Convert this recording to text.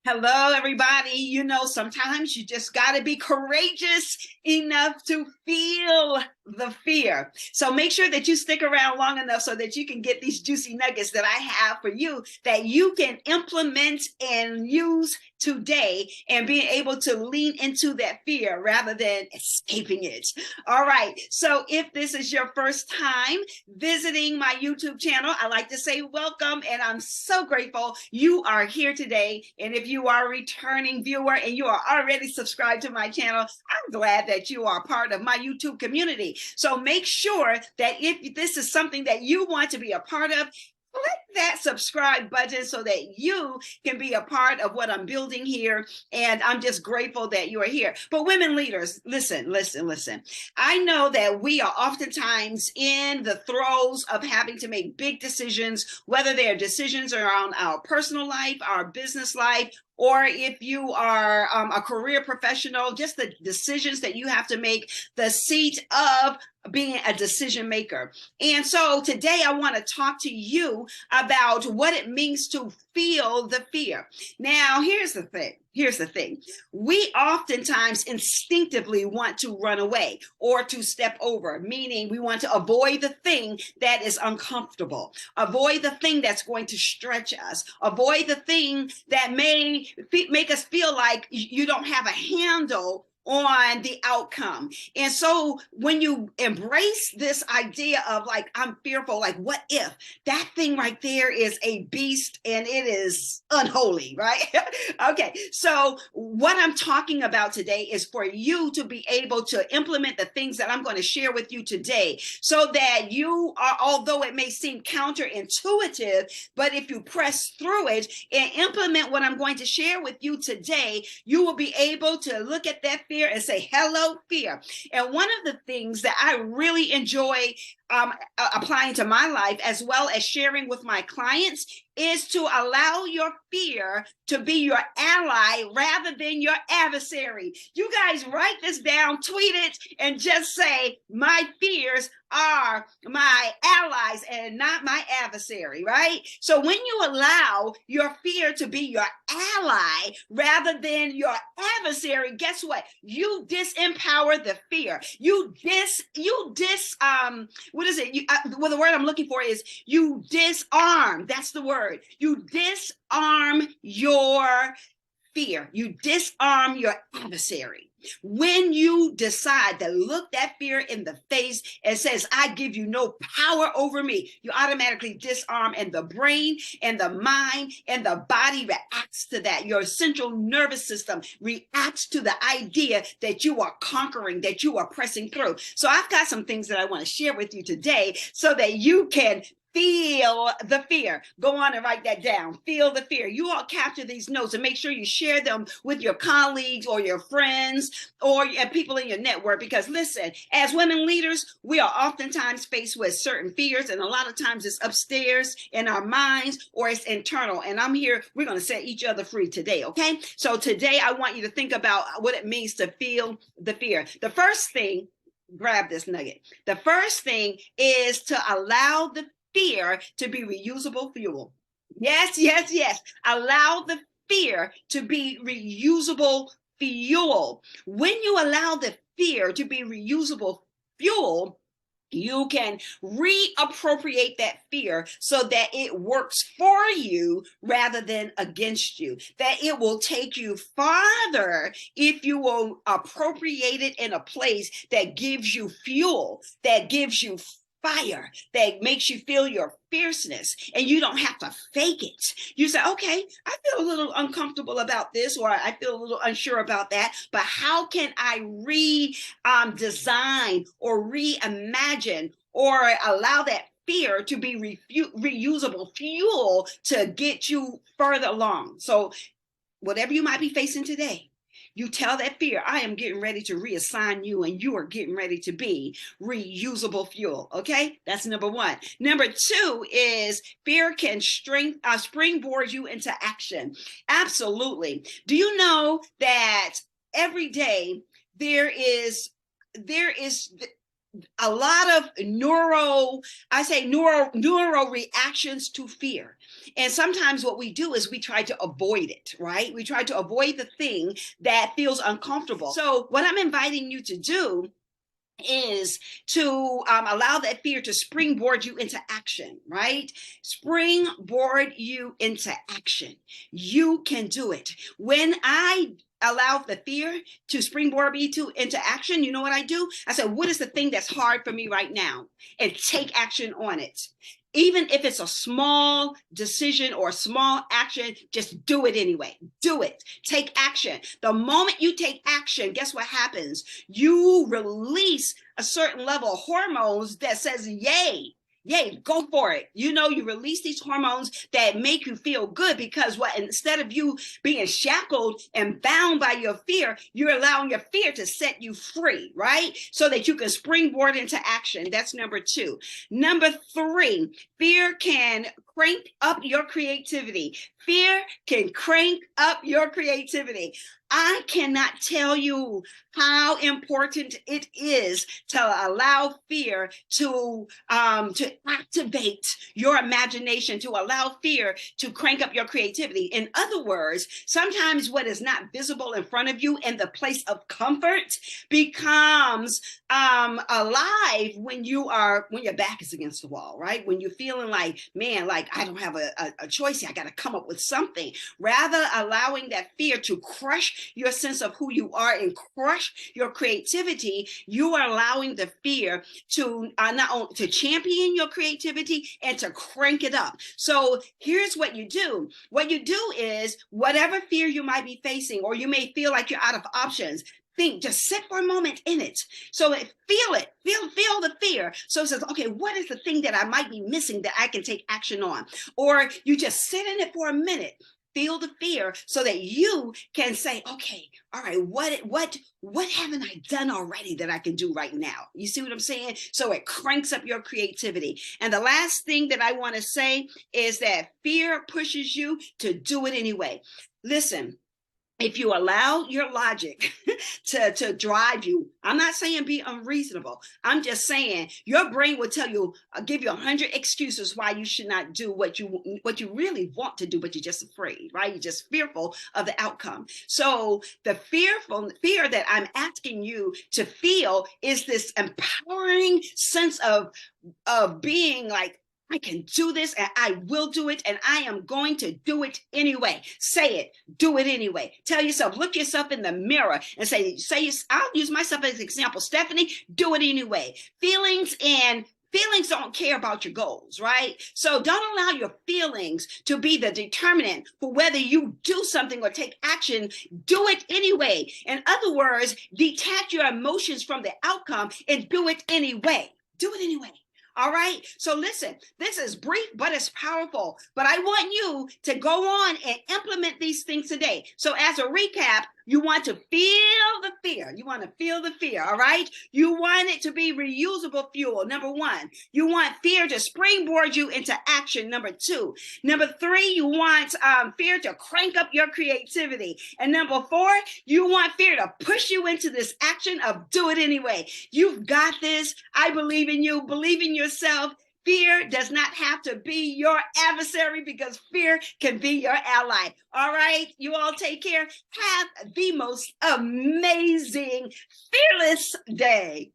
Hello, everybody. You know, sometimes you just got to be courageous enough to feel the fear. So make sure that you stick around long enough so that you can get these juicy nuggets that I have for you that you can implement and use today and being able to lean into that fear rather than escaping it. All right. So if this is your first time visiting my YouTube channel, I like to say welcome, and I'm so grateful you are here today. And if you are a returning viewer and you are already subscribed to my channel, I'm glad that you are part of my YouTube community. So make sure that if this is something that you want to be a part of, click that subscribe button so that you can be a part of what I'm building here. And I'm just grateful that you are here. But women leaders, listen. I know that we are oftentimes in the throes of having to make big decisions, whether they are decisions around our personal life, our business life, or if you are a career professional, just the decisions that you have to make, the seat of being a decision maker. And so today I want to talk to you about what it means to feel the fear. Now, here's the thing. We oftentimes instinctively want to run away or to step over, meaning we want to avoid the thing that is uncomfortable, avoid the thing that's going to stretch us, avoid the thing that may make us feel like you don't have a handle on the outcome. And so when you embrace this idea of like, I'm fearful, like what if that thing right there is a beast and it is unholy, right? Okay, so what I'm talking about today is for you to be able to implement the things that I'm going to share with you today so that you are, although it may seem counterintuitive, but if you press through it and implement what I'm going to share with you today, you will be able to look at that fear and say, hello, fear. And one of the things that I really enjoy applying to my life, as well as sharing with my clients, is to allow your fear to be your ally rather than your adversary. You guys write this down, tweet it, and just say, my fears are my allies and not my adversary, right? So when you allow your fear to be your ally rather than your adversary, guess what? You disempower the fear. Well, the word I'm looking for is you disarm. That's the word. You disarm your fear. You disarm your adversary. When you decide to look that fear in the face and says, I give you no power over me, you automatically disarm, and the brain and the mind and the body reacts to that. Your central nervous system reacts to the idea that you are conquering, that you are pressing through. So I've got some things that I want to share with you today so that you can feel the fear. Go on and write that down. Feel the fear. You all capture these notes and make sure you share them with your colleagues or your friends or people in your network. Because listen, as women leaders, we are oftentimes faced with certain fears, and a lot of times it's upstairs in our minds or it's internal. And I'm here, we're going to set each other free today, okay? So today I want you to think about what it means to feel the fear. The first thing, grab this nugget. The first thing is to allow the fear to be reusable fuel. Yes. Allow the fear to be reusable fuel. When you allow the fear to be reusable fuel, you can reappropriate that fear so that it works for you rather than against you, that it will take you farther if you will appropriate it in a place that gives you fuel, that gives you fire, that makes you feel your fierceness, and you don't have to fake it. You say, okay, I feel a little uncomfortable about this, or I feel a little unsure about that, but how can I design or reimagine or allow that fear to be reusable fuel to get you further along? So whatever you might be facing today, you tell that fear, I am getting ready to reassign you, and you are getting ready to be reusable fuel. Okay, that's number one. Number two is fear can springboard you into action. Absolutely. Do you know that every day there is a lot of neuro reactions to fear. And sometimes what we do is we try to avoid it, right? We try to avoid the thing that feels uncomfortable. So what I'm inviting you to do is to allow that fear to springboard you into action, right? Springboard you into action. You can do it. When I allow the fear to springboard me into action, you know what I do? I said, what is the thing that's hard for me right now? And take action on it. Even if it's a small decision or a small action, just do it anyway. Do it. Take action. The moment you take action, guess what happens? You release a certain level of hormones that says, yay. Yay, go for it. You know, you release these hormones that make you feel good because instead of you being shackled and bound by your fear, you're allowing your fear to set you free, right? So that you can springboard into action. That's number 2. Number 3, fear can crank up your creativity. Fear can crank up your creativity. I cannot tell you how important it is to allow fear to activate your imagination, to allow fear to crank up your creativity. In other words, sometimes what is not visible in front of you in the place of comfort becomes alive when your back is against the wall, right? When you're feeling like, man, like I don't have a choice here. I got to come up with something. Rather allowing that fear to crush your sense of who you are and crush your creativity, you are allowing the fear to not only to champion your creativity and to crank it up. So here's what you do. What you do is whatever fear you might be facing, or you may feel like you're out of options, just sit for a moment in it. So feel it, feel the fear. So it says, okay, what is the thing that I might be missing that I can take action on? Or you just sit in it for a minute. Feel the fear so that you can say, okay, all right, what haven't I done already that I can do right now? You see what I'm saying? So it cranks up your creativity. And the last thing that I want to say is that fear pushes you to do it anyway. Listen, if you allow your logic to drive you, I'm not saying be unreasonable. I'm just saying your brain will tell you, give you 100 excuses why you should not do what you really want to do, but you're just afraid, right? You're just fearful of the outcome. So the fear that I'm asking you to feel is this empowering sense of being like, I can do this and I will do it and I am going to do it anyway. Say it, do it anyway. Tell yourself, look yourself in the mirror and say, I'll use myself as an example. Stephanie, do it anyway. Feelings don't care about your goals, right? So don't allow your feelings to be the determinant for whether you do something or take action. Do it anyway. In other words, detach your emotions from the outcome and do it anyway. Do it anyway. All right. So listen, this is brief, but it's powerful. But I want you to go on and implement these things today. So as a recap, you want to feel the fear. You want to feel the fear. All right. You want it to be reusable fuel. Number 1, you want fear to springboard you into action. Number 2, number 3, you want fear to crank up your creativity. And number 4, you want fear to push you into this action of do it anyway. You've got this. I believe in you. Believe in yourself. Fear does not have to be your adversary because fear can be your ally. All right, you all take care. Have the most amazing, fearless day.